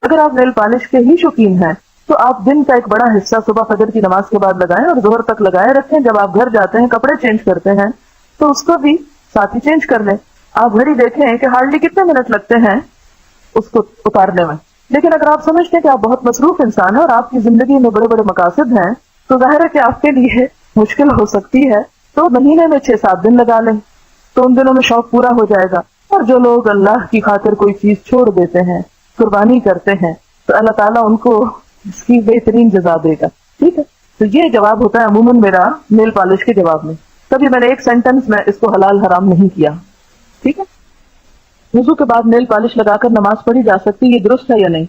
اگر آپ nail polish کے ہی شوقین ہیں تو آپ دن کا ایک بڑا حصہ صبح فجر کی نماز کے بعد لگائیں اور ظہر تک لگائے رکھیں. جب آپ گھر جاتے ہیں کپڑے چینج کرتے ہیں تو اس کو بھی ساتھ ہی چینج کر لیں. آپ گھڑی دیکھیں کہ ہارڈلی کتنے منٹ لگتے ہیں اس کو اتارنے میں. لیکن اگر آپ سمجھتے ہیں کہ آپ بہت مصروف انسان ہیں اور آپ کی زندگی میں بڑے بڑے مقاصد ہیں تو ظاہر ہے کہ آپ کے لیے مشکل ہو سکتی ہے. تو مہینے میں 6-7 دن لگا لیں تو ان دنوں میں شوق پورا ہو جائے گا. اور جو لوگ اللہ کی خاطر کوئی چیز چھوڑ دیتے ہیں، قربانی کرتے ہیں، تو اللہ تعالیٰ ان کو اس کی بہترین جزا دے گا. ٹھیک ہے، تو یہ جواب ہوتا ہے عموماً میرا نیل پالش کے جواب میں. کبھی میں نے ایک سینٹنس میں اس کو حلال حرام نہیں کیا. ٹھیک ہے. وضو کے بعد نیل پالش لگا کر نماز پڑھی جا سکتی، یہ درست ہے یا نہیں؟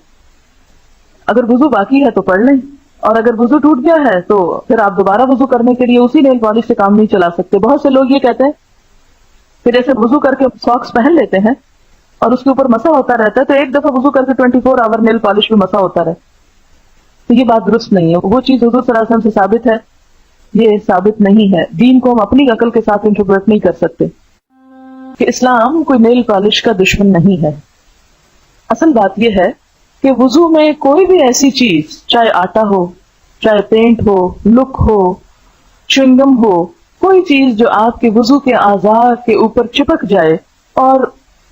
اگر وضو باقی ہے تو پڑھ لیں، اور اگر وضو ٹوٹ گیا ہے تو پھر آپ دوبارہ وضو کرنے کے لیے اسی نیل پالش سے کام نہیں چلا سکتے. بہت سے لوگ یہ کہتے ہیں کہ جیسے وضو کر کے ساکس پہن لیتے ہیں اور اس کے اوپر مسا ہوتا رہتا ہے تو ایک دفعہ وضو کر کے 24 آور نیل پالش میں مسا ہوتا رہے. تو یہ بات درست نہیں ہے. وہ چیز حضور صلی اللہ علیہ وسلم سے ثابت ہے، یہ ثابت نہیں ہے. دین کو ہم اپنی عقل کے ساتھ انٹرپریٹ نہیں کر سکتے کہ اسلام کوئی نیل پالش کا دشمن نہیں ہے. اصل بات یہ ہے کہ وضو میں کوئی بھی ایسی چیز، چاہے آٹا ہو، چاہے پینٹ ہو، لک ہو، چنگم ہو، کوئی چیز جو آپ کے وضو کے اعضاء کے اوپر چپک جائے اور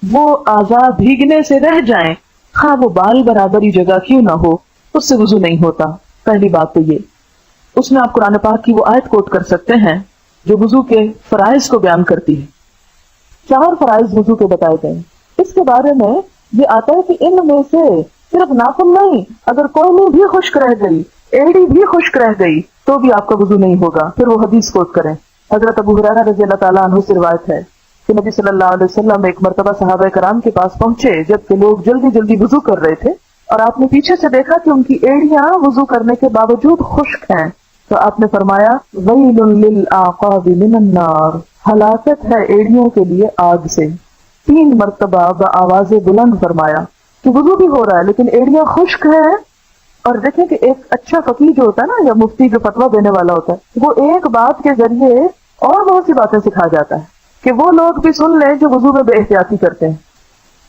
وہ اعضاء بھیگنے سے رہ جائیں، خواہ وہ بال برابری جگہ کیوں نہ ہو، اس سے وضو نہیں ہوتا. پہلی بات تو یہ. اس میں آپ قرآن پاک کی وہ آیت کوٹ کر سکتے ہیں جو وضو کے فرائض کو بیان کرتی ہے. 4 فرائض وضو کے بتائے گئے. اس کے بارے میں یہ آتا ہے کہ ان میں سے صرف ناخن نہیں، اگر کوئی بھی خشک رہ گئی، ایڑی بھی خشک رہ گئی تو بھی آپ کا وضو نہیں ہوگا. پھر وہ حدیث کوٹ کریں. حضرت ابو ہریرہ رضی اللہ تعالیٰ عنہ سے روایت ہے کہ نبی صلی اللہ علیہ وسلم ایک مرتبہ صحابہ کرام کے پاس پہنچے جبکہ لوگ جلدی جلدی وضو کر رہے تھے، اور آپ نے پیچھے سے دیکھا کہ ان کی ایڑیاں وضو کرنے کے باوجود خشک ہیں. تو آپ نے فرمایا ویل للعقاب من النار، ہلاکت ہے ایڑیوں کے لیے آگ سے. 3 مرتبہ بآواز بلند فرمایا کہ وضو بھی ہو رہا ہے لیکن ایڑیاں خشک ہیں. اور دیکھیں کہ ایک اچھا فقیہ جو ہوتا ہے نا، یا مفتی جو فتویٰ دینے والا ہوتا ہے، وہ ایک بات کے ذریعے اور بہت سی باتیں سکھا جاتا ہے کہ وہ لوگ بھی سن لیں جو وضو میں بے احتیاطی کرتے ہیں.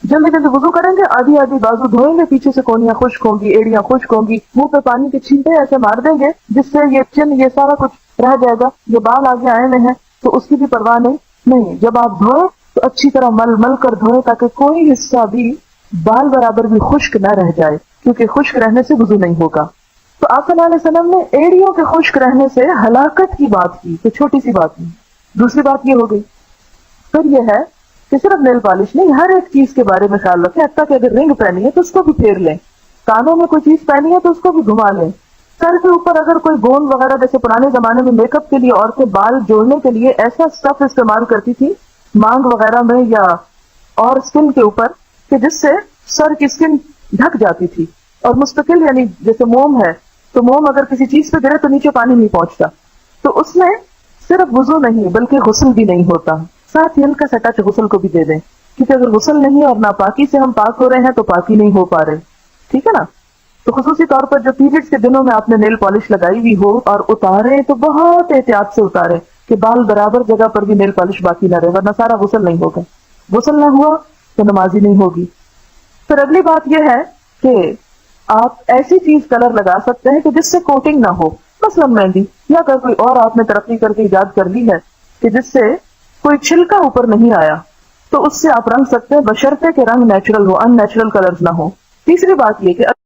جلدی جلدی وضو کریں گے، آدھی آدھی بازو دھوئیں گے، پیچھے سے کونیاں خشک ہوں گی، ایڑیاں خشک ہوں گی، منہ پہ پانی کے چھینٹے ایسے مار دیں گے جس سے یہ چن یہ سارا کچھ رہ جائے گا. جو بال آگے آئے ہوئے ہیں تو اس کی بھی پرواہ نہیں. جب آپ دھوئیں تو اچھی طرح مل مل کر دھوئیں تاکہ کوئی حصہ بھی بال برابر بھی خشک نہ رہ جائے، کیونکہ خشک رہنے سے وضو نہیں ہوگا. تو آپ صلی اللہ علیہ وسلم نے ایڑیوں کے خشک رہنے سے ہلاکت کی بات کی، تو چھوٹی سی بات نہیں. دوسری بات یہ ہو گئی. پھر یہ ہے کہ صرف نیل پالش نہیں، ہر ایک چیز کے بارے میں خیال رکھیں. حتیٰ کہ اگر رنگ پہنی ہے تو اس کو بھی پھیر لیں، کانوں میں کوئی چیز پہنی ہے تو اس کو بھی گھما لیں. سر کے اوپر اگر کوئی گون وغیرہ، جیسے پرانے زمانے میں میک اپ کے لیے عورتیں بال جوڑنے کے لیے ایسا سٹف استعمال کرتی تھی مانگ وغیرہ میں یا اور اسکن کے اوپر، کہ جس سے سر کی اسکن ڈھک جاتی تھی. اور مستقل، یعنی جیسے موم ہے تو موم اگر کسی چیز پہ گرے تو نیچے پانی نہیں پہنچتا. تو اس میں صرف وضو نہیں بلکہ غسل بھی نہیں ہوتا. ساتھ ہی ہلکا سا ٹچ غسل کو بھی دے دیں، کیونکہ اگر غسل نہیں اور ناپاکی سے ہم پاک ہو رہے ہیں تو پاکی نہیں ہو پا رہے. ٹھیک ہے نا. تو خصوصی طور پر جو پیریڈز کے دنوں میں آپ نے نیل پالش لگائی ہوئی ہو اور اتارے تو بہت احتیاط سے اتارے کہ بال برابر جگہ پر بھی نیل پالش باقی نہ رہے، ورنہ سارا غسل نہیں ہوگا. غسل نہ ہوا تو نماز ہی نہیں ہوگی. پھر اگلی بات یہ ہے کہ آپ ایسی چیز کلر لگا سکتے ہیں کہ جس سے کوٹنگ نہ ہو، مثلا مہندی، یا اگر کوئی اور آپ نے ترقی کر کے ایجاد کر لی ہے کہ جس سے کوئی چھلکا اوپر نہیں آیا تو اس سے آپ رنگ سکتے ہیں، بشرطے کہ رنگ نیچرل ہو، ان نیچرل کلرز نہ ہو. تیسری بات یہ کہ